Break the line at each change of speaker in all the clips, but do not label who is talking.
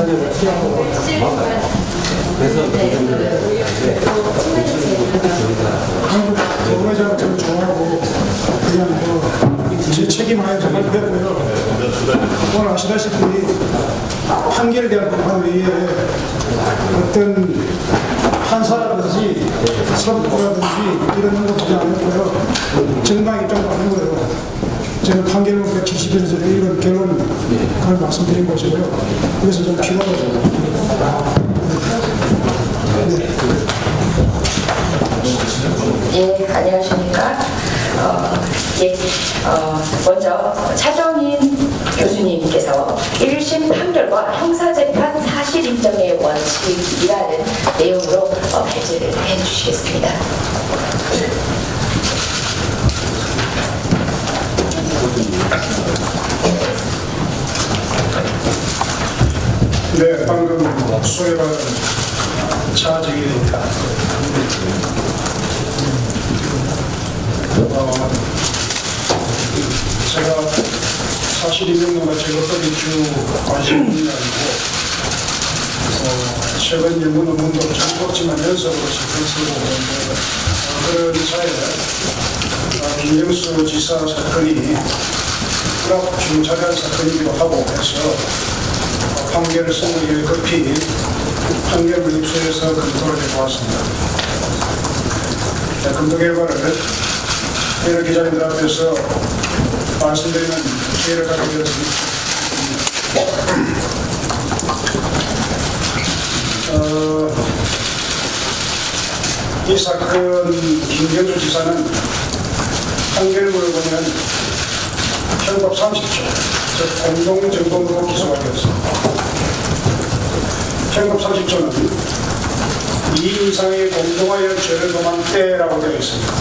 사전을 취하고 막아요. 그래서
노회장 참 좋아하고 그냥 제 책임하에 정말 했고요. 오늘 아시다시피 판결에 대한 법안 외에 어떤 판사라든지 선고라든지 이런 거 보지 않았고요. 정당 입장도 아니고요. 제가 판결을 170년 전에 이런 결론을 말씀드린 것이고요. 그래서 좀 피곤합니다.
예, 안녕하십니까. 먼저 차정인 교수님께서 1심 판결과 형사재판 사실 인정의 원칙이라는 내용으로 발제를 해주시겠습니다.
네, 방금 소개받은 차정인입니다. 제가 사실 임명론과 제거법이 주 관심 분야이고 최근 연구 논문도 좀 뽑지만 연속으로 지금 쓰고 있는데 그런 차에 김영수 지사 사건이 불합 중차대한 사건이기도 하고 해서 판결을 쓰기 위해 급히 판결을 입수해서 검토를 해보았습니다. 검토 결과를 이런 기자님들 앞에서 말씀드리는 기회를 갖게 되었습니다. 이 사건 김경수 지사는 판결문을 보면 형법 30조, 즉 공동정범으로 기소가 되었습니다. 형법 30조는 2인 이상의 공동하여 죄를 범한 때라고 되어 있습니다.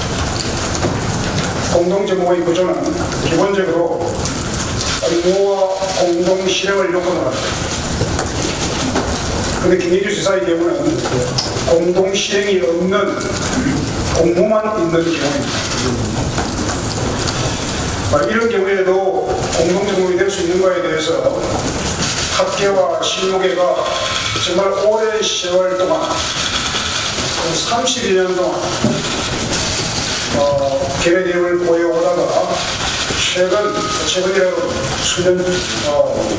공동정범의 구조는 기본적으로 업무와 공동실행을 요구를 합니다. 그런데 김경수 지사의 경우는 공동실행이 없는 공모만 있는 경우입니다. 이런 경우에도 공동정범이 될 수 있는 것에 대해서 학계와 실무계가 정말 오랜 세월 동안 31년 동안 개별 내용을 보여오다가 최근이라고 수년,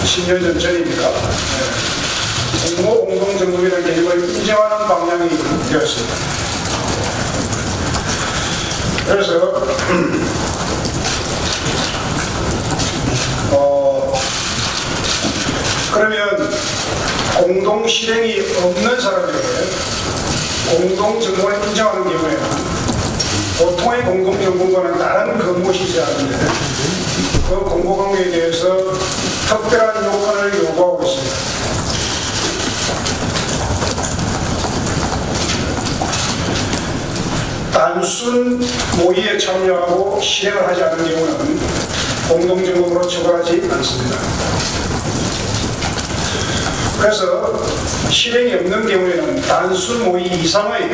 10년 전입니다. 공모 공동정범이라는 개념을 인정하는 방향이 되었습니다. 그래서 그러면 공동 실행이 없는 사람에게 공동정범을 인정하는 경우에는 보통의 공동정범과는 다른 것이지 않은데 그 공모관계에 대해서 특별한 요건을 요구하고 있습니다. 단순 모의에 참여하고 실행을 하지 않은 경우는 공동정범으로 처벌하지 않습니다. 그래서 실행이 없는 경우에는 단순 모의 이상의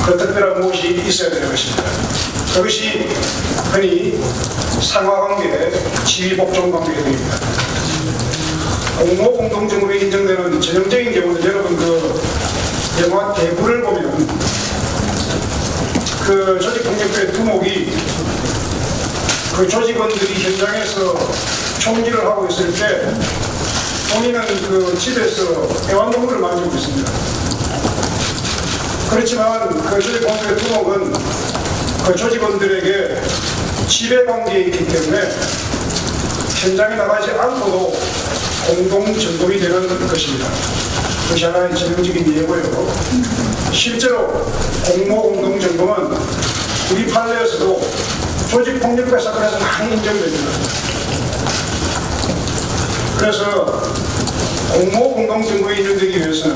그 특별한 무엇이 있어야 되는 것입니다. 그것이 흔히 상하관계, 지위복종관계 등입니다. 공모 공동정범에 인정되는 전형적인 경우는 여러분 그 영화 대부를 보면 그 조직폭력배의 두목이 그 조직원들이 현장에서 총질을 하고 있을 때 본인은 그 집에서 애완동물을 만지고 있습니다. 그렇지만 그 조직폭력배의 두목은 그 조직원들에게 지배관계에 있기 때문에 현장에 나가지 않고도 공동정범이 되는 것입니다. 그것이 하나의 전형적인 예고요. 실제로 공모 공동정범은 우리 판례에서도 조직폭력배 사건에서 많이 인정됩니다. 그래서 공모 공동정범에 인정되기 위해서는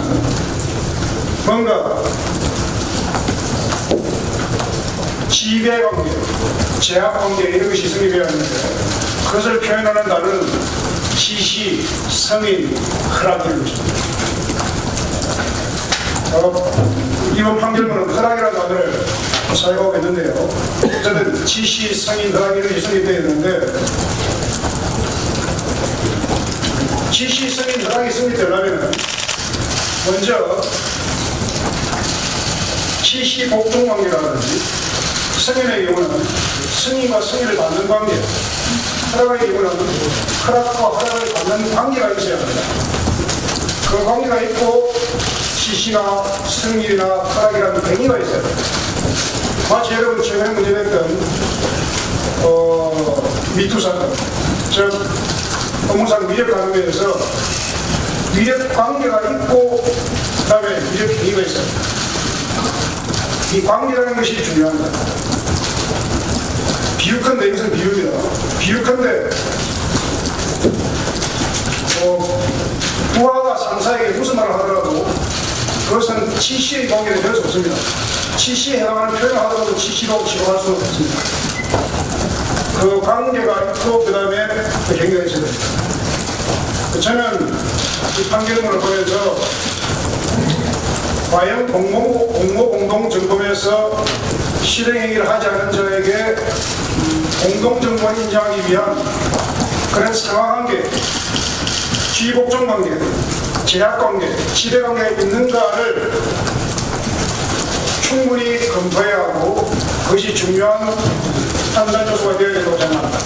뭔가 지배관계, 제약관계 이런 것이 성립해야 하는데 그것을 표현하는 단어는 지시, 승인, 허락이라는 것입니다. 이번 판결문은 허락이라는 단어를 사용하고 있는데요. 어쨌든 지시, 승인, 허락 이런 것이 성립되어 있는데 지시 승인 허락이 성립되려면 먼저 지시 복종 관계라든지 승인의 경우는 승인과 승인을 받는 관계, 허락의 경우는 허락과 허락을 받는 관계가 있어야 합니다. 그 관계가 있고 지시나 승인이나 허락이라는 행위가 있어야 합니다. 마치 여러분 최근에 문제됐던 미투 사건, 즉 업무상 위력 관계에서 위력 관계가 있고 그 다음에 위력 행위가 있어요. 이 관계라는 것이 중요합니다. 비유컨대, 이것은 비유입니다. 비유컨대 부하가 상사에게 무슨 말을 하더라도 그것은 지시의 관계는 될 수 없습니다. 지시에 해당하는 표현을 하더라도 지시로 지정할 수는 없습니다. 그 관계가 있고 그 다음에 그 행위가 있어야 됩니다. 저는 이 판결문을 보면서 과연 공모공동점검에서 실행행위를 하지 않은 자에게 공동점검을 인정하기 위한 그런 상하관계, 지휘복종관계, 제약관계, 지배관계가 있는가를 충분히 검토해야 하고 그것이 중요한 판단 요소가 되어야 된다고 생각합니다.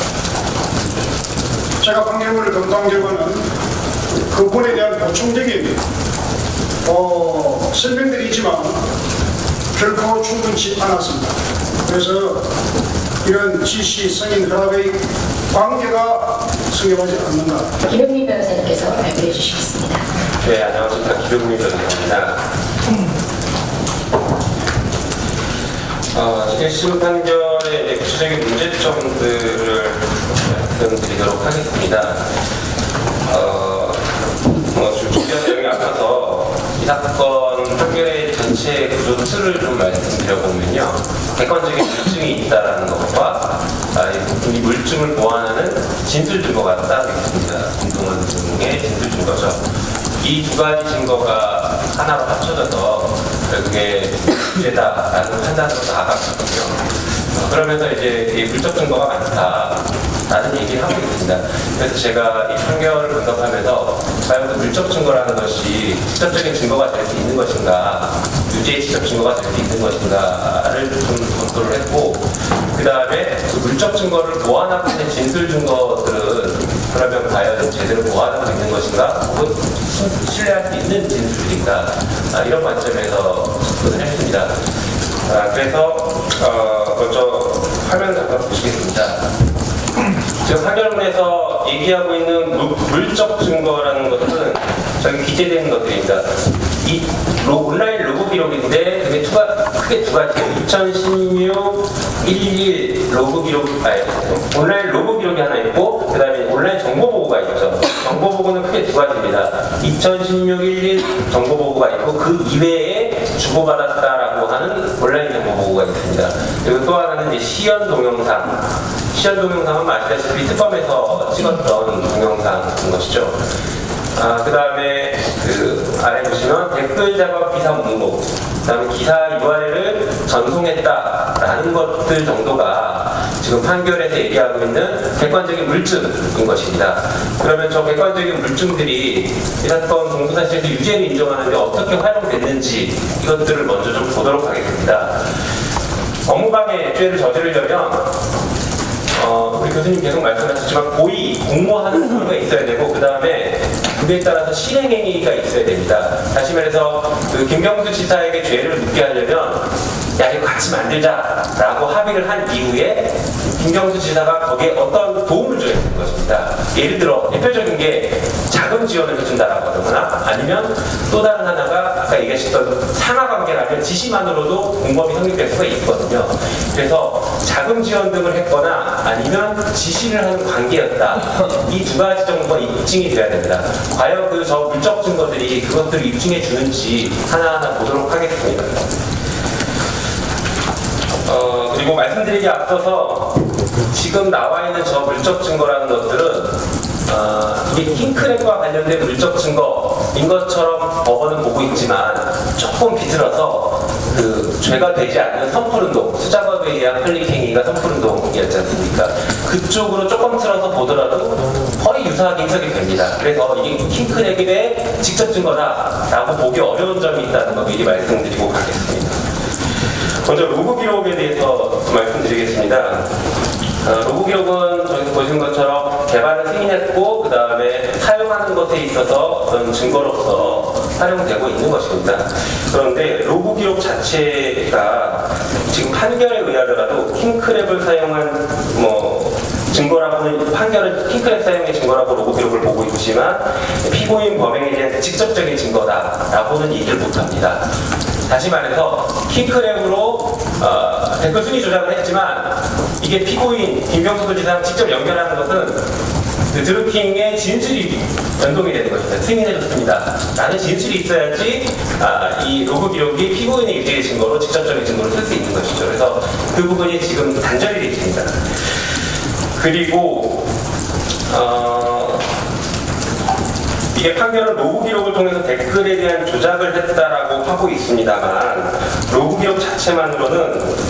제가 판결문을 검토한 결과는 그 부분에 대한 보충적인 설명들이 있지만 결코 충분치 않았습니다. 그래서 이런 지시, 승인, 허락의 관계가 성립하지 않는다.
김용민 변호사님께서 발표해 주시겠습니다.
네, 안녕하십니까. 김용민 변호사입니다. 1심 판결의 구체적인 문제점들을 말씀드리도록 하겠습니다. 준비한 내용에 앞서서 이 사건 판결의 전체 구조 틀을 좀 말씀드려보면요. 객관적인 물증이 있다는 것과 이 물증을 보완하는 진술 증거가 따로 있습니다. 김동원 등의 진술 증거죠. 이 두 가지 증거가 하나로 합쳐져서 결국에 무죄다라는 판단으로 나아갔거든요. 그러면서 이제 이 물적 증거가 많다라는 얘기를 하고 있습니다. 그래서 제가 이 판결을 분석하면서 과연 그 물적 증거라는 것이 직접적인 증거가 될 수 있는 것인가, 유죄의 직접 증거가 될 수 있는 것인가를 좀 검토를 했고, 그 다음에 그 물적 증거를 보완하고 있는 진술 증거들은 그러면 과연 제대로 보완하고 있는 것인가, 혹은 신뢰할 수 있는 진술인가, 이런 관점에서 접근을 했습니다. 그래서 먼저 화면 잠깐 보시겠습니다. 지금 판결문에서 얘기하고 있는 물적 증거라는 것은 저기 기재되는 것들입니다. 이 온라인 로그 기록인데 그게 크게 두 가지예요. 2016 11 로그 기록, 온라인 로그 기록이 하나 있고 그 다음에 온라인 정보 보고가 있죠. 정보 보고는 크게 두 가지입니다. 2016 11 정보 보고가 있고 그 이외에 주고받았다라고 하는 온라인 정보 보고가 있습니다. 그리고 또 하나는 이제 시연 동영상. 시연 동영상은 아시다시피 특검에서 찍었던 동영상인 것이죠. 그 다음에 그 아래 보시면 댓글 작업 기사 목록, 그 다음에 기사 URL을 전송했다라는 것들 정도가 지금 판결에서 얘기하고 있는 객관적인 물증인 것입니다. 그러면 저 객관적인 물증들이 이 사건 공소사실에서 유죄를 인정하는데 어떻게 활용됐는지 이것들을 먼저 좀 보도록 하겠습니다. 업무방해 죄를 저지르려면 우리 교수님 계속 말씀하셨지만 고의, 공모하는 경우가 있어야 되고 그 다음에 그에 따라서 실행행위가 있어야 됩니다. 다시 말해서 그 김경수 지사에게 죄를 묻게 하려면 야 이거 같이 만들자라고 합의를 한 이후에 김경수 지사가 거기에 어떤 도움을 줘야 되는 것입니다. 예를 들어 대표적인 게 자금 지원을 해준다라고 하거나 아니면 또 다른 하나가 아까 얘기하셨던 상하관계라면 지시만으로도 공범이 성립될 수가 있거든요. 그래서 자금 지원 등을 했거나 아니면 지시를 하는 관계였다. 이 두 가지 정도가 입증이 돼야 됩니다. 과연 그 저 물적 증거들이 그것들을 입증해 주는지 하나하나 보도록 하겠습니다. 그리고 말씀드리기 앞서서 지금 나와 있는 저 물적 증거라는 것들은 이게 킹크랩과 관련된 물적 증거인 것처럼 법원은 보고 있지만 조금 비틀어서 그 죄가 되지 않는 선풀운동, 수작업에 의한 클릭행위가 선풀운동이었지 않습니까? 그쪽으로 조금 틀어서 보더라도 거의 유사하게 해석이 됩니다. 그래서 이게 킹크랩의 직접 증거다라고 보기 어려운 점이 있다는 거 미리 말씀드리고 가겠습니다. 먼저 로그 기록에 대해서 말씀드리겠습니다. 로그 기록은 저기 보시는 것처럼 개발을 승인했고 그 다음에 사용하는 것에 있어서 어떤 증거로서 활용되고 있는 것입니다. 그런데 로그 기록 자체가 지금 판결에 의하더라도 킹크랩을 사용한 증거라고는 판결은 킹크랩 사용의 증거라고 로그 기록을 보고 있지만 피고인 범행에 대한 직접적인 증거다라고는 얘기를 못합니다. 다시 말해서 킹크랩으로 댓글 순위 조작을 했지만 이게 피고인 김경수 지사랑 직접 연결하는 것은 그 드루킹의 진술이 연동이 되는 것입니다. 승인해줬습니다. 라는 진술이 있어야지 이 로그 기록이 피고인의 유죄의 증거로 직접적인 증거로 쓸 수 있는 것이죠. 그래서 그 부분이 지금 단절이 되어 있습니다. 그리고 이게 판결은 로그 기록을 통해서 댓글에 대한 조작을 했다라고 하고 있습니다만 로그 기록 자체만으로는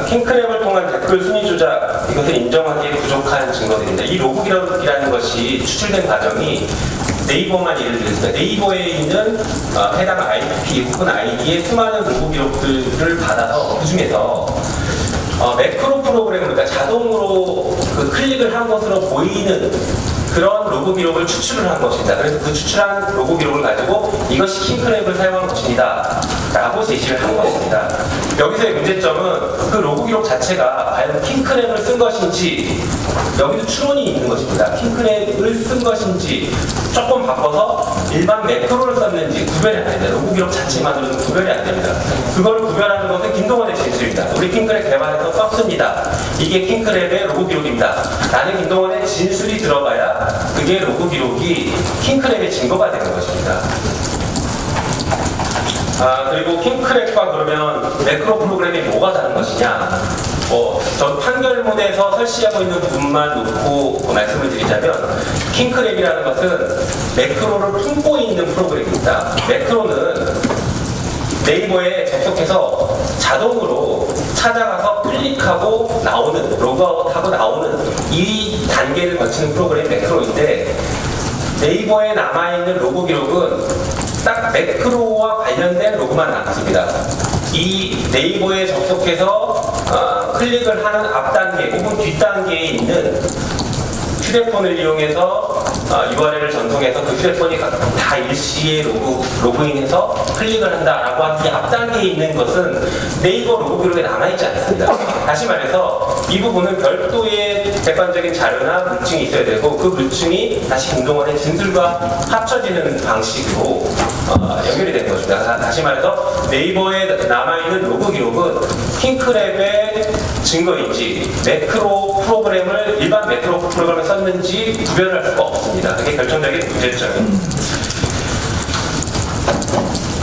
킹크랩을 통한 댓글 순위 조작 이것을 인정하기에 부족한 증거들입니다. 이 로그 기록이라는 것이 추출된 과정이 네이버만 예를 들겠습니다. 네이버에 있는 해당 IP 혹은 아이디의 수많은 로그 기록들을 받아서 그 중에서 매크로 프로그램, 그러니까 자동으로 그 클릭을 한 것으로 보이는 그런 로그 기록을 추출을 한 것입니다. 그래서 그 추출한 로그 기록을 가지고 이것이 킹크랩을 사용한 것입니다. 라고 제시를 한 것입니다. 여기서의 문제점은 그 로그 기록 자체가 과연 킹크랩을 쓴 것인지 여기도 추론이 있는 것입니다. 킹크랩을 쓴 것인지 조금 바꿔서 일반 매크로를 썼는지 구별이 안 됩니다. 로그 기록 자체만으로는 구별이 안 됩니다. 그거를 구별하는 것은 김동원의 진술입니다. 우리 킹크랩 개발해서 썼습니다. 이게 킹크랩의 로그 기록입니다. 라는 김동원의 진술이 들어가야 그게 로그 기록이 킹크랩의 증거가 되는 것입니다. 그리고 킹크랩과 그러면 매크로 프로그램이 뭐가 다른 것이냐? 전 판결문에서 설치하고 있는 부분만 놓고 말씀을 드리자면 킹크랩이라는 것은 매크로를 품고 있는 프로그램입니다. 매크로는 네이버에 접속해서 자동으로 찾아가서 클릭하고 나오는, 로그아웃하고 나오는 이 단계를 거치는 프로그램이 매크로인데 네이버에 남아있는 로그 기록은 딱 매크로와 관련된 로그만 남습니다. 이 네이버에 접속해서 클릭을 하는 앞단계 혹은 뒷단계에 있는 휴대폰을 이용해서 URL을 전송해서 그 휴대폰이 다 일시에 로그인해서 클릭을 한다라고 하는 이 앞단계에 있는 것은 네이버 로그 기록에 남아있지 않습니다. 다시 말해서 이 부분은 별도의 객관적인 자료나 물증이 있어야 되고 그 물증이 다시 김동원의 진술과 합쳐지는 방식으로 연결이 되는 것입니다. 다시 말해서 네이버에 남아있는 로그 기록은 킹크랩의 증거인지 매크로 프로그램을 일반 매크로 프로그램을 썼는지 구별할 수가 없습니다. 그게 결정적인 문제점입니다.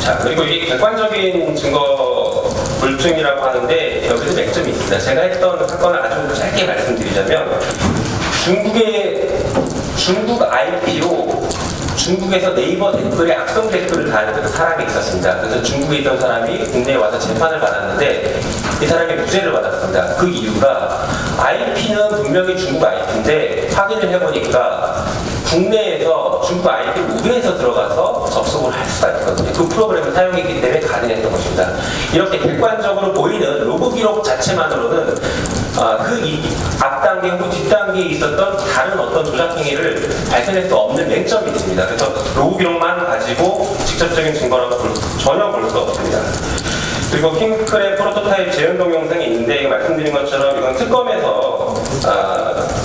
자, 그리고 이게 객관적인 증거 물증이라고 하는데 여기서 맥점이 있습니다. 제가 했던 사건을 아주 짧게 말씀드리자면 중국 IP로 중국에서 네이버 댓글에 악성 댓글을 달는 사람이 있었습니다. 그래서 중국에 있던 사람이 국내에 와서 재판을 받았는데 이 사람이 무죄를 받았습니다. 그 이유가 IP는 분명히 중국 IP인데 확인을 해보니까 국내에서 중국 IP 로그인해서 들어가서 접속을 할 수가 있거든요. 그 프로그램을 사용했기 때문에 가능했던 것입니다. 이렇게 객관적으로 보이는 로그 기록 자체만으로는 그 앞단계 혹은 뒷단계에 있었던 다른 어떤 조작 행위를 발견할 수 없는 맹점이 있습니다. 그래서 로그 기록만 가지고 직접적인 증거라고 전혀 볼 수 없습니다. 그리고 킹크랩 프로토타입 재현 동영상이 있는데 말씀드린 것처럼 이건 특검에서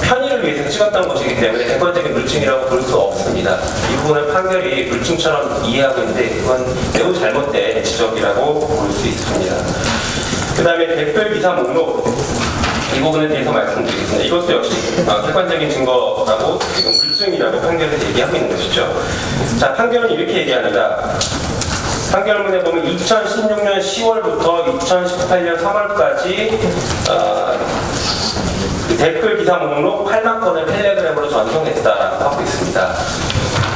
편의를 위해서 찍었던 것이기 때문에 객관적인 물증이라고 볼 수 없습니다. 이 부분은 판결이 물증처럼 이해하고 있는데 그건 매우 잘못된 지적이라고 볼 수 있습니다. 그 다음에 댓글 기사 목록 이 부분에 대해서 말씀드리겠습니다. 이것도 역시 객관적인 증거라고 지금 물증이라고 판결에서 얘기하고 있는 것이죠. 자, 판결은 이렇게 얘기합니다. 판결문에 보면 2016년 10월부터 2018년 3월까지 그 댓글 기사 목록 8만 건을 텔레그램으로 전송했다라고 하고 있습니다.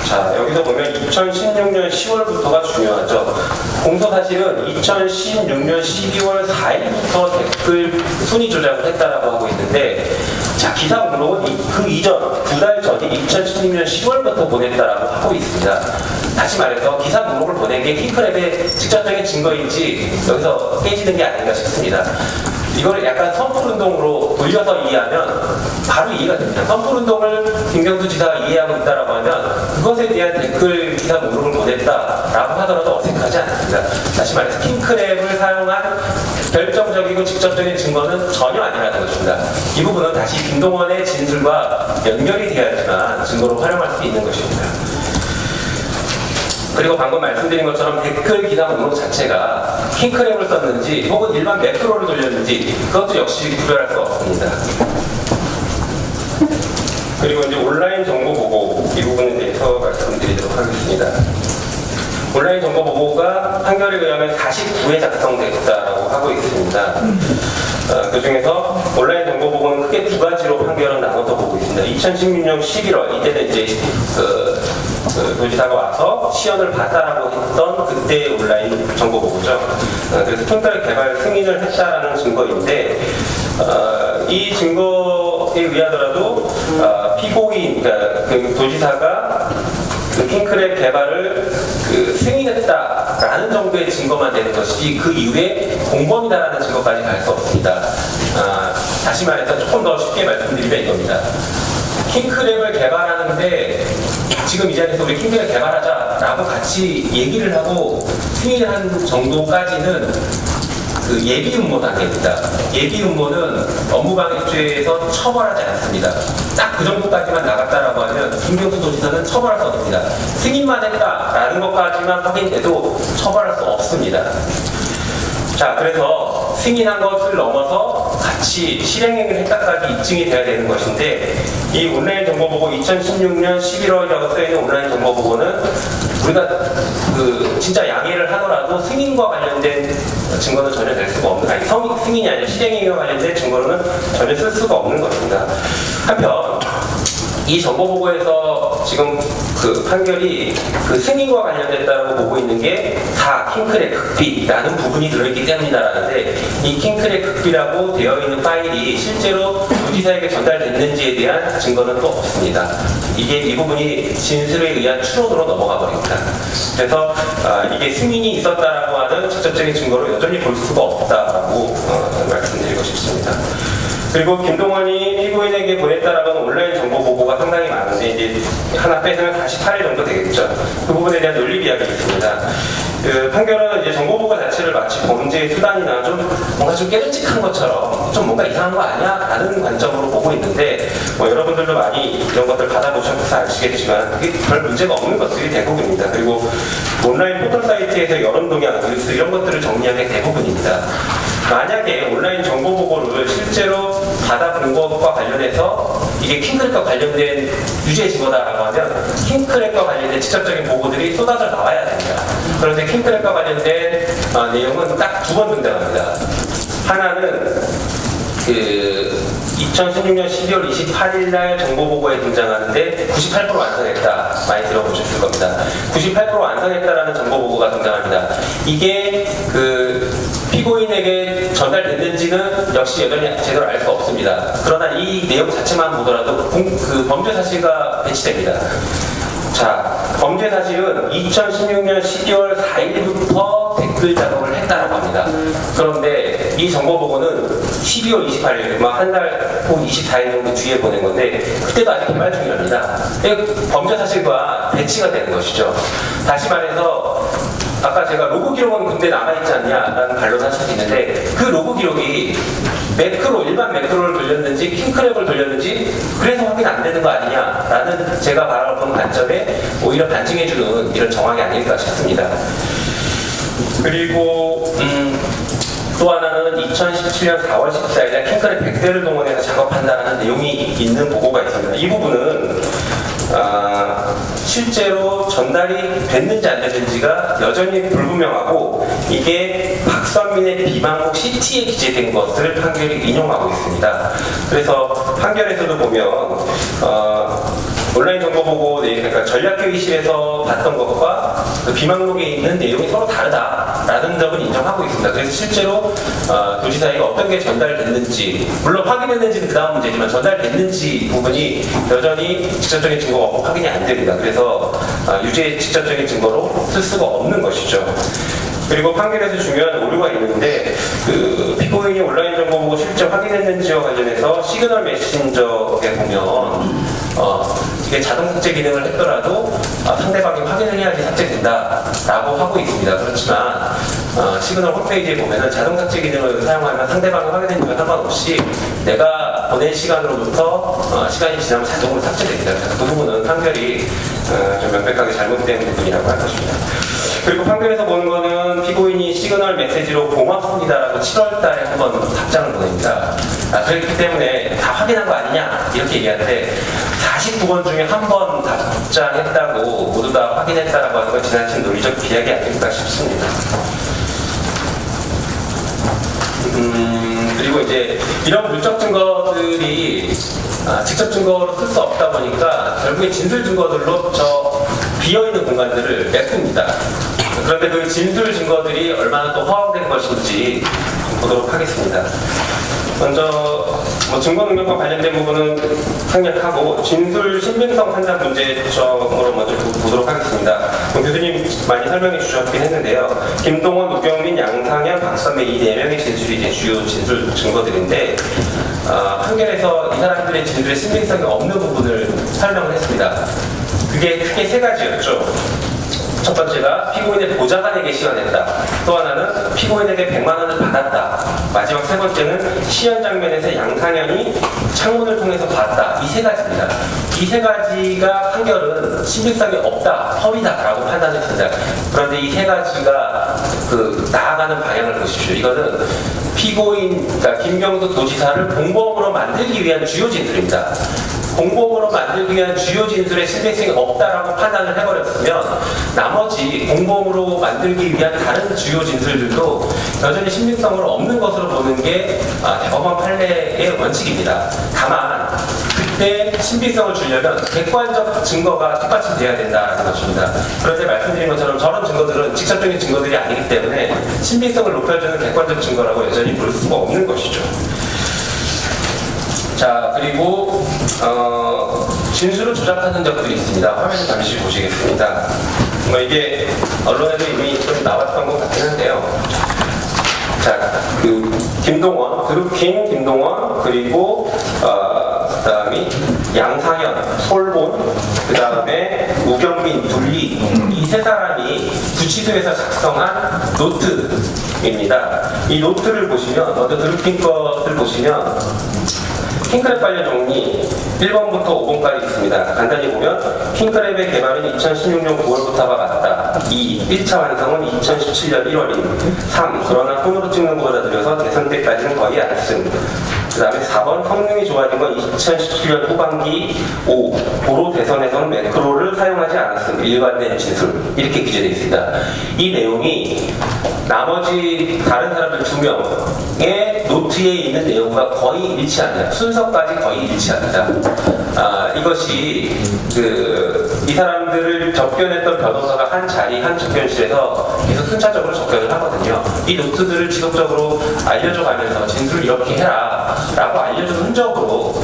자, 여기서 보면 2016년 10월부터가 중요하죠. 공소 사실은 2016년 12월 4일부터 댓글 순위 조작을 했다라고 하고 있는데, 자, 기사 목록은 그 이전 2달 전인 2016년 10월부터 보냈다라고 하고 있습니다. 다시 말해서 기사 목록을 보낸 게 킹크랩의 직접적인 증거인지 여기서 깨지는 게 아닌가 싶습니다. 이걸 약간 선풀운동으로 돌려서 이해하면 바로 이해가 됩니다. 선풀운동을 김경수 지사가 이해하고 있다라고 하면 그것에 대한 댓글 기사 목록을 보냈다라고 하더라도 어색하지 않습니다. 다시 말해서 킹크랩을 사용한 결정적이고 직접적인 증거는 전혀 아니라는 것입니다. 이 부분은 다시 김동원의 진술과 연결이 되어야지만 증거로 활용할 수 있는 것입니다. 그리고 방금 말씀드린 것처럼 댓글 기사 목록 자체가 킹크랩을 썼는지 혹은 일반 매크로를 돌렸는지 그것도 역시 구별할 수 없습니다. 그리고 이제 온라인 정보 보고 이 부분에 대해서 말씀드리도록 하겠습니다. 온라인 정보 보고가 판결에 의하면 49회 작성됐다고 하고 있습니다. 그 중에서 온라인 정보 보고는 크게 두 가지로 판결은 나눠서 보고 있습니다. 2016년 11월 이때는 이제 도지사가 와서 시연을 봤다라고 했던 그때의 온라인 정보 보고죠. 그래서 킹크랩 개발 승인을 했다라는 증거인데 이 증거에 의하더라도 피고인, 그러니까 그 도지사가 그 킹크랩 개발을 승인했다라는 정도의 증거만 되는 것이지 그 이후에 공범이다라는 증거까지 갈 수 없습니다. 다시 말해서 조금 더 쉽게 말씀드리면 이겁니다. 킹크랩을 개발하는데 지금 이 자리에서 우리 킹크랩 개발하자라고 같이 얘기를 하고 승인한 정도까지는 그 예비 음모 단계입니다. 예비 음모는 업무방해죄에서 처벌하지 않습니다. 딱 그 정도까지만 나갔다라고 하면 김경수 도지사는 처벌할 수 없습니다. 승인만 했다라는 것까지만 확인돼도 처벌할 수 없습니다. 자, 그래서 승인한 것을 넘어서 같이 실행행위를 했다까지 입증이 돼야 되는 것인데 이 온라인 정보보고 2016년 11월이라고 써있는 온라인 정보보고는 우리가 진짜 양해를 하더라도 승인과 관련된 증거는 전혀 낼 수가 없는, 아니 승인이 아니라 실행행위와 관련된 증거로는 전혀 쓸 수가 없는 것입니다. 한편 이 정보보고에서 지금 그 판결이 그 승인과 관련됐다고 보고 있는 게 다 킹크랩 극비라는 부분이 들어있기 때문이다라는데 이 킹크랩 극비라고 되어 있는 파일이 실제로 도지사에게 전달됐는지에 대한 증거는 또 없습니다. 이 부분이 진술에 의한 추론으로 넘어가 버립니다. 그래서 이게 승인이 있었다라고 하는 직접적인 증거로 여전히 볼 수가 없다라고 말씀드리고 싶습니다. 그리고 김동원이 피고인에게 보냈다라고 하는 온라인 정보 보고가 상당히 많은데 이제 하나 빼면 48일 정도 되겠죠. 그 부분에 대한 논리 비약이 있습니다. 그 판결은 이제 정보 보고 자체를 마치 범죄의 수단이나 좀 뭔가 좀 깨름직한 것처럼 좀 뭔가 이상한 거 아니야? 라는 관점으로 보고 있는데 여러분들도 많이 이런 것들 받아보셔서 아시겠지만 그게 별 문제가 없는 것들이 대부분입니다. 그리고 온라인 포털 사이트에서 여론 동향, 뉴스 이런 것들을 정리하는 게 대부분입니다. 만약에 온라인 정보 보고를 실제로 받아본 것과 관련해서 이게 킹크랩과 관련된 유죄 증거다라고 하면 킹크랩과 관련된 직접적인 보고들이 쏟아져 나와야 됩니다. 그런데 킹크랩과 관련된 내용은 딱 두 번 등장합니다. 하나는 2016년 12월 28일 날 정보보고에 등장하는데 98% 완성했다. 많이 들어보셨을 겁니다. 98% 완성했다라는 정보보고가 등장합니다. 이게 피고인에게 전달됐는지는 역시 여전히 제대로 알 수 없습니다. 그러나 이 내용 자체만 보더라도 범죄 사실과 배치됩니다. 자, 범죄 사실은 2016년 12월 4일부터 댓글 작업을 했다고 합니다. 그런데 이 정보보고는 12월 28일, 한 달 후 24일 정도 뒤에 보낸 건데 그때도 아직 개발 중이랍니다. 범죄 사실과 배치가 되는 것이죠. 다시 말해서 아까 제가 로그 기록은 근데 남아있지 않냐라는 반론하실 수 있는데 그 로그 기록이 일반 매크로를 돌렸는지 킹크랩을 돌렸는지 그래서 확인 안 되는 거 아니냐라는 제가 바라본 관점에 오히려 반증해주는 이런 정황이 아닐까 싶습니다. 그리고 또 하나는 2017년 4월 14일에 킹크랩 100대를 동원해서 작업한다는 내용이 있는 보고가 있습니다. 이 부분은 실제로 전달이 됐는지 안 됐는지가 여전히 불분명하고 이게 박선민의 비방록 CT에 기재된 것을 판결이 인용하고 있습니다. 그래서 판결에서도 보면 온라인 정보 보고 그러니까 전략회의실에서 봤던 것과 그 비망록에 있는 내용이 서로 다르다라는 점을 인정하고 있습니다. 그래서 실제로 도지사에게 어떤 게 전달됐는지, 물론 확인했는지는 그 다음 문제지만 전달됐는지 부분이 여전히 직접적인 증거가 없고 확인이 안 됩니다. 그래서 유죄의 직접적인 증거로 쓸 수가 없는 것이죠. 그리고 판결에서 중요한 오류가 있는데 그 피고인이 온라인 정보 보고 실제 확인했는지와 관련해서 시그널 메신저에 보면 이게 자동 삭제 기능을 했더라도 상대방이 확인을 해야지 삭제된다라고 하고 있습니다. 그렇지만 시그널 홈페이지에 보면은 자동 삭제 기능을 사용하면 상대방이 확인했는지와 상관없이 내가 보낸 시간으로부터 시간이 지나면 자동으로 삭제됩니다. 그래서 그 부분은 판결이 좀 명백하게 잘못된 부분이라고 할 것입니다. 그리고 판결에서 보는 거는 피고인이 시그널 메시지로 고맙습니다라고 7월 달에 한번 답장을 보냅니다. 그렇기 때문에 다 확인한 거 아니냐 이렇게 얘기하는데 49번 중에 한 번 답장했다고 모두 다 확인했다라고 하는 건 지나친 논리적 비약이 아닐까 싶습니다. 그리고 이제 이런 물적 증거들이 직접 증거로 쓸 수 없다 보니까 결국에 진술 증거들로 저 비어있는 공간들을 메꿉니다. 그런데 그 진술 증거들이 얼마나 또 허황된 것인지 보도록 하겠습니다. 먼저 증거 능력과 관련된 부분은 생략하고 진술 신빙성 판단 문제점으로 먼저 보도록 하겠습니다. 교수님 많이 설명해 주셨긴 했는데요. 김동원, 우경민, 양상현, 박선배 이 4명의 진술이 이제 주요 진술 증거들인데 판결에서 이 사람들의 진술에 신빙성이 없는 부분을 설명을 했습니다. 그게 크게 3가지였죠. 첫 번째가 피고인의 보좌관에게 시연했다. 또 하나는 피고인에게 100만 원을 받았다. 마지막 3번째는 시연 장면에서 양상현이 창문을 통해서 봤다. 이 3가지입니다. 이 3가지가 판결은 신빙성이 없다, 허위다라고 판단했습니다. 그런데 이 3가지가 나아가는 방향을 보십시오. 이거는 피고인, 그러니까 김경수 도지사를 공범으로 만들기 위한 주요 진술입니다. 공범으로 만들기 위한 주요 진술에 신빙성이 없다라고 판단을 해버렸으면 나머지 공범으로 만들기 위한 다른 주요 진술들도 여전히 신빙성을 없는 것으로 보는 게 대법원 판례의 원칙입니다. 다만 그때 신빙성을 주려면 객관적 증거가 똑같이 돼야 된다는 것입니다. 그런데 말씀드린 것처럼 저런 증거들은 직접적인 증거들이 아니기 때문에 신빙성을 높여주는 객관적 증거라고 여전히 볼 수가 없는 것이죠. 자, 그리고 진술을 조작한 흔적들이 있습니다. 화면 잠시 보시겠습니다. 이게 언론에도 이미 좀 나왔던 것 같긴 한데요. 자, 김동원, 드루킹 김동원, 그리고 그다음이 양상현, 솔본, 그다음에 우경민, 둘리 이 3사람이 구치소에서 작성한 노트입니다. 이 노트를 보시면 먼저 드루킹 것을 보시면 킹크랩 관련 종이 1번부터 5번까지 있습니다. 간단히 보면 킹크랩의 개발은 2016년 9월부터가 맞다. 2. 1차 완성은 2017년 1월임. 3. 그러나 손으로 찍는 것보다 느려서 대선 때까지는 거의 안 쓴. 그 다음에 4번 성능이 좋아진 건 2017년 후반기. 5. 도로 대선에서는 매크로를 사용하지 않았음. 일관된 진술. 이렇게 기재되어 있습니다. 이 내용이 나머지 다른 사람들 2명의 노트에 있는 내용과 거의 일치합니다. 순서까지 거의 일치합니다. 이것이 이 사람들을 접견했던 변호사가 한 자리, 한 접견실에서 계속 순차적으로 접견을 하거든요. 이 노트들을 지속적으로 알려줘가면서 진술을 이렇게 해라 라고 알려준 흔적으로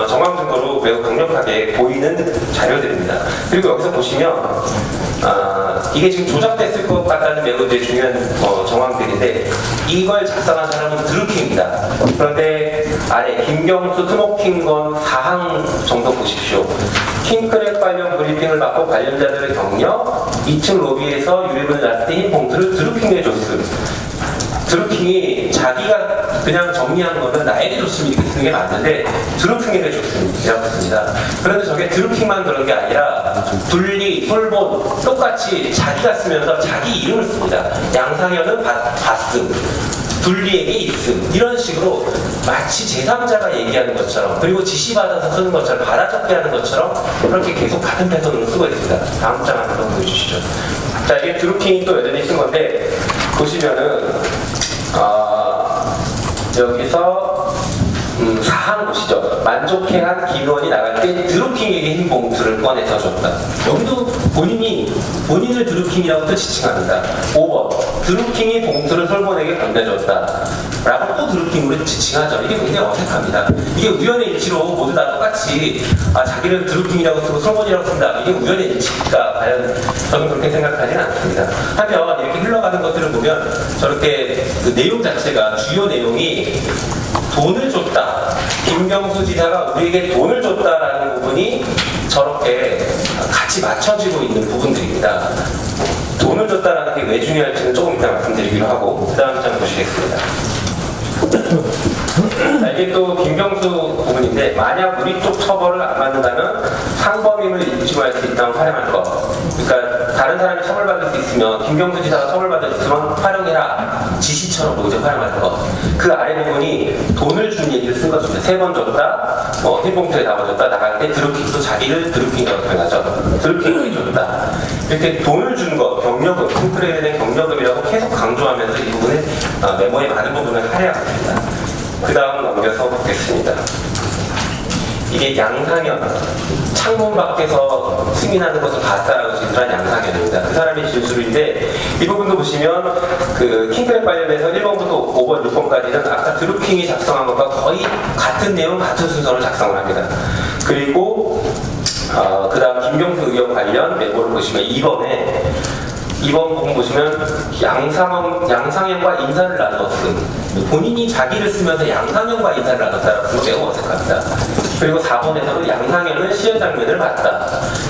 정황 증거로 매우 강력하게 보이는 자료들입니다. 그리고 여기서 보시면 이게 지금 조작됐을 것 같다는 매우 이제 중요한 정황들인데 이걸 작성한 사람은 드루킹입니다. 그런데 아래 김경수 스모킹건 4항 정도 보십시오. 킹크랩 관련 브리핑을 받고 관련자들의 격려, 2층 로비에서 유리분 라스트 흰 봉투를 드루킹에 줬음. 드루킹이 자기가 그냥 정리한 거는 나에게 줬습니다. 이렇게 쓰는 게 맞는데 드루킹에게 줬습니다. 그런데 저게 드루킹만 그런 게 아니라 둘리, 솔본 똑같이 자기가 쓰면서 자기 이름을 씁니다. 양상현은 봤음. 둘리에게 있음 이런 식으로 마치 제3자가 얘기하는 것처럼 그리고 지시받아서 쓰는 것처럼 받아적게 하는 것처럼 그렇게 계속 같은 패턴으로 쓰고 있습니다. 다음 장 한번 보여주시죠. 자, 이게 드루킹이 또 여전히 쓴 건데 보시면은 여기서 사항 보시죠. 만족해한 기원이 나갈 때 드루킹에게 흰 봉투를 꺼내서 줬다. 여기도 본인을 드루킹이라고 또 지칭합니다. 5번 드루킹이 봉투를 솔본에게 건네줬다 라고 또 드루킹으로 지칭하죠. 이게 굉장히 어색합니다. 이게 우연의 일치로 모두 다 똑같이 자기를 드루킹이라고 쓰고 솔본이라고 쓴다. 이게 우연의 일치일까? 과연 저는 그렇게 생각하지는 않습니다. 하면 이렇게 흘러가는 것들을 보면 저렇게 그 내용 자체가 주요 내용이 돈을 줬다. 김경수 지사가 우리에게 돈을 줬다라는 부분이 저렇게 같이 맞춰지고 있는 부분들입니다. 돈을 줬다라는 게 왜 중요할지는 조금 이따 말씀드리기로 하고 그 다음 장 보시겠습니다. 자, 이게 또 김경수 부분인데 만약 우리 쪽 처벌을 안 받는다면 상범임을 입증할 수 있다면 활용할 것. 그러니까 다른 사람이 처벌받을 수 있으면 김경수 지사가 처벌받을 수 있으면 활용해라. 지시처럼 모두 활용할 것. 그 아래 부분이 돈을 준 얘기를 쓴 것입니다. 3번 줬다, 흰봉투에 담아줬다, 나갈 때 드루킹도 자기를 드루킹이라고 표현하죠. 드루킹이 줬다. 이렇게 돈을 준 것, 경력금, 킹크레에 대한 경력금이라고 계속 강조하면서 이 부분을 메모의 많은 부분을 할애합니다. 그 다음 넘겨서 보겠습니다. 이게 양상현, 창문 밖에서 승인하는 것을 봤다라고 진술한 양상현입니다. 그 사람의 진술인데 이 부분도 보시면 그 킹크랩 관련해서 1번부터 5번, 6번까지는 아까 드루킹이 작성한 것과 거의 같은 내용, 같은 순서로 작성을 합니다. 그리고 그 다음 김경수 의원 관련 메모를 보시면 2번 부분 보시면 양상현과 인사를 나눴음. 본인이 자기를 쓰면서 양상현과 인사를 나눴다라고 쓰면 매우 어색합니다. 그리고 4번에서는 양상현은 시연 장면을 봤다.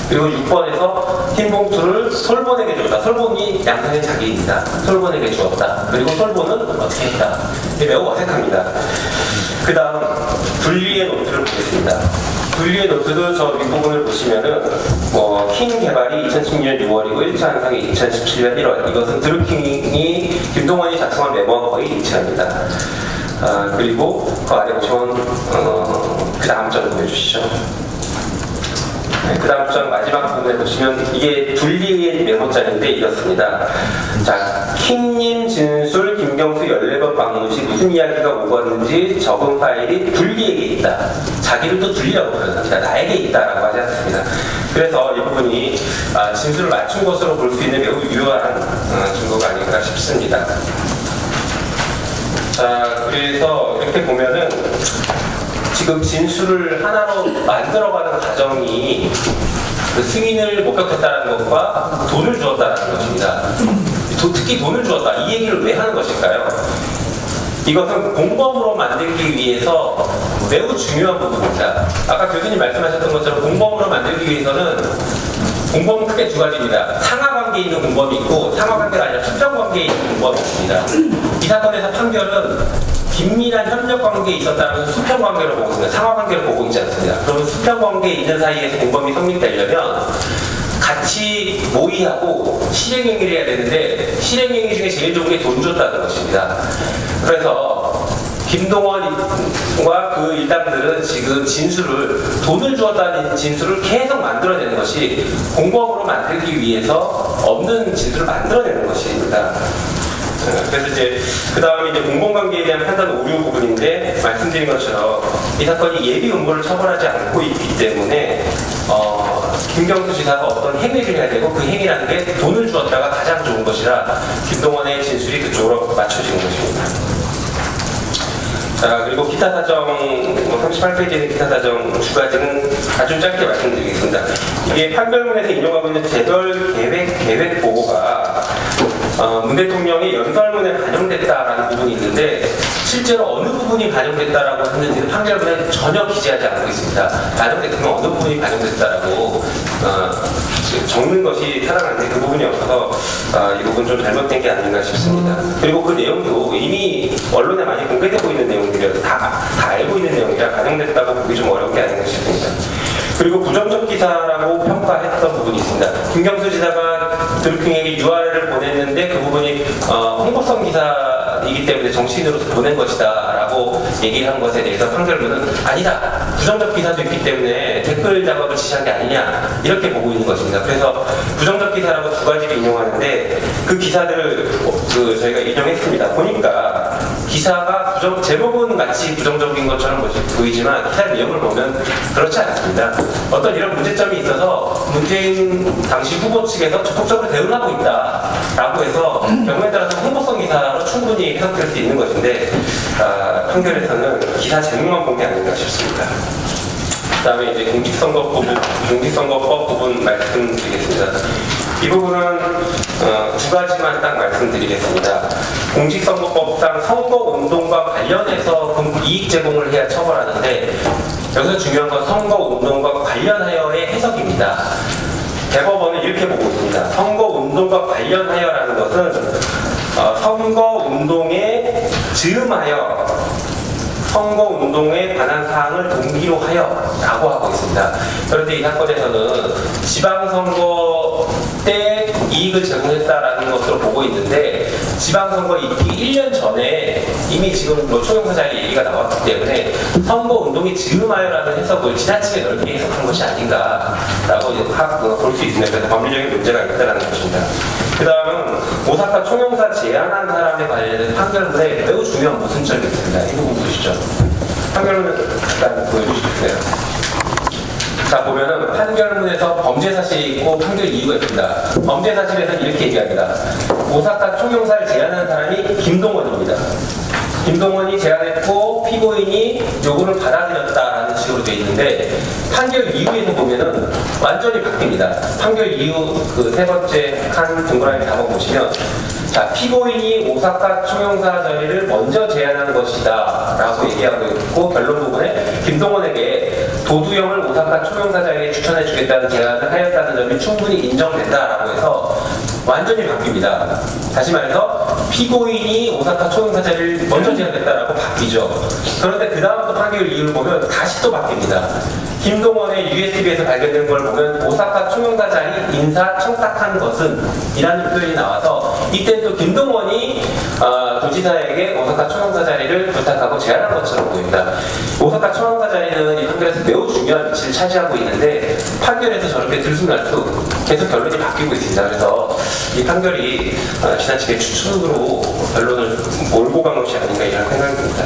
그리고 6번에서 흰 봉투를 솔본에게 줬다. 솔본이 양상현 자기입니다. 솔본에게 주었다. 그리고 솔본은 어떻게 했다. 이게 매우 어색합니다. 그 다음 분리의 노트를 보겠습니다. 분리의 노트도 저 윗부분을 보시면은 킹 개발이 2016년 6월이고 1차 한상이 2017년 1월. 이것은 드루킹이 김동원이 작성한 메모와 거의 일치합니다. 그리고 그 아래 보시면 그 다음 장 보여주시죠. 그 다음 장 마지막 부분에 보시면 이게 분리의 메모장인데 이렇습니다. 자, 킹님 진술 김경수 14번 방문 시 무슨 이야기가 오갔는지 적은 파일이 분리에게 있다. 자기를 또 분리라고 표현합니다. 나에게 있다라고 하지 않습니다. 그래서 이 부분이 진술을 맞춘 것으로 볼 수 있는 매우 유효한 증거가 아닌가 싶습니다. 자, 그래서 이렇게 보면은 지금 진술을 하나로 만들어가는 과정이 그 승인을 목격했다는 것과 돈을 주었다는 것입니다. 특히 돈을 주었다. 이 얘기를 왜 하는 것일까요? 이것은 공범으로 만들기 위해서 매우 중요한 부분입니다. 아까 교수님 말씀하셨던 것처럼 공범으로 만들기 위해서는 공범은 크게 두 가지입니다. 상하관계에 있는 공범이 있고 상하관계가 아니라 수평관계에 있는 공범이 있습니다. 이 사건에서 판결은 긴밀한 협력관계에 있었다면 수평관계를 보고 있습니다. 상하관계를 보고 있지 않습니다. 그러면 수평관계에 있는 사이에서 공범이 성립되려면 같이 모의하고 실행행위를 해야 되는데 실행행위 중에 제일 좋은 게 돈 줬다는 것입니다. 그래서 김동원과 그 일당들은 지금 진술을 돈을 주었다는 진술을 계속 만들어내는 것이 공범으로 만들기 위해서 없는 진술을 만들어내는 것입니다. 그래서 이제 그 다음에 이제 공범관계에 대한 판단 오류 부분인데 말씀드린 것처럼 이 사건이 예비 음모를 처벌하지 않고 있기 때문에 김경수 지사가 어떤 행위를 해야 되고 그 행위라는 게 돈을 주었다가 가장 좋은 것이라 김동원의 진술이 그쪽으로 맞춰지는 것입니다. 자, 그리고 기타 사정 38페이지의 기타 사정 두 가지는 아주 짧게 말씀드리겠습니다. 이게 판결문에서 인용하고 있는 재벌 계획 보고가 문 대통령이 연설문에 반영됐다라는 부분이 있는데 실제로 어느 부분이 반영됐다라고 했는지는 판결문에 전혀 기재하지 않고 있습니다. 반영됐으면 어느 부분이 반영됐다라고 적는 것이 타당한데 그 부분이 없어서 이 부분 좀 잘못된 게 아닌가 싶습니다. 그리고 그 내용도 이미 언론에 많이 공개되고 있는 내용들이라서 다 알고 있는 내용이라 반영됐다고 보기 좀 어려운 게 아닌가 싶습니다. 그리고 부정적 기사라고 평가했던 부분이 있습니다. 김경수 지사가 드루킹에게 URL을 보냈는데 그 부분이 홍보성 기사가 이기 때문에 정치인으로서 보낸 것이다 라고 얘기를 한 것에 대해서 판결문은 아니다, 부정적 기사도 있기 때문에 댓글 작업을 지시한 게 아니냐 이렇게 보고 있는 것입니다. 그래서 부정적 기사라고 두 가지를 인용하는데 그 기사들을 저희가 인용했습니다. 보니까 기사가 제목은 마치 부정적인 것처럼 보이지만 기사 내용을 보면 그렇지 않습니다. 어떤 이런 문제점이 있어서 문재인 당시 후보 측에서 적극적으로 대응하고 있다라고 해서 경우에 따라서 홍보성 기사로 충분히 해석될 수 있는 것인데 판결에서는 기사 제목만 본 게 아닌가 싶습니다. 그다음에 이제 공직선거법 부분 말씀드리겠습니다. 이 부분은 두 가지만 딱 말씀드리겠습니다. 공직선거법상 선거운동과 관련해서 이익 제공을 해야 처벌하는데 여기서 중요한 건 선거운동과 관련하여의 해석입니다. 대법원은 이렇게 보고 있습니다. 선거운동과 관련하여라는 것은 선거운동에 즈음하여 선거운동에 관한 사항을 동기로 하여 라고 하고 있습니다. 그런데 이 사건에서는 지방선거 때 이익을 제공했다라는 것으로 보고 있는데 지방선거 있기 1년 전에 이미 지금 총영사자의 얘기가 나왔기 때문에 선거운동이 즈음하여라는 해석을 지나치게 넓게 해석한 것이 아닌가라고 볼 수 있습니다. 그래서 법리적인 문제가 있다는 것입니다. 그 다음은 오사카 총영사 제안한 사람에 관련된 판결문에 매우 중요한 모순점이 있습니다. 이 부분 보시죠. 판결문을 잠깐 보여주시겠어요? 자, 보면은 판결문에서 범죄 사실이 있고 판결 이유가 있습니다. 범죄 사실에서는 이렇게 얘기합니다. 오사카 총영사를 제안한 사람이 김동원입니다. 김동원이 제안했고 피고인이 요구를 받아들였다라는 식으로 되어 있는데 판결 이유에서 보면은 완전히 바뀝니다. 판결 이유 그 세 번째 칸 동그라미 4번 보시면 자, 피고인이 오사카 총영사 자리를 먼저 제안한 것이다 라고 얘기하고 있고 결론 부분에 김동원에게 도두영을 오사카 총영사 자리에 추천해 주겠다는 제안을 하였다는 점이 충분히 인정된다라고 해서 완전히 바뀝니다. 다시 말해서 피고인이 오사카 총영사 자리를 먼저 제안했다라고 바뀌죠. 그런데 그 다음 또 판결 이유를 보면 다시 또 바뀝니다. 김동원의 USB에서 발견된 걸 보면 오사카 총영사 자리 인사 청탁한 것은 이라는 표현이 나와서 이때 또 김동원이 도지사에게 오사카 총영사 자리를 부탁하고 제안한 것처럼 보입니다. 오사카 총영사 자리는 이 판결에서 매우 중요한 위치를 차지하고 있는데 판결에서 저렇게 들쑥날쑥 계속 결론이 바뀌고 있습니다. 그래서 이 판결이 지나치게 추측으로 결론을 몰고 간 것이 아닌가 이런 생각이 듭니다.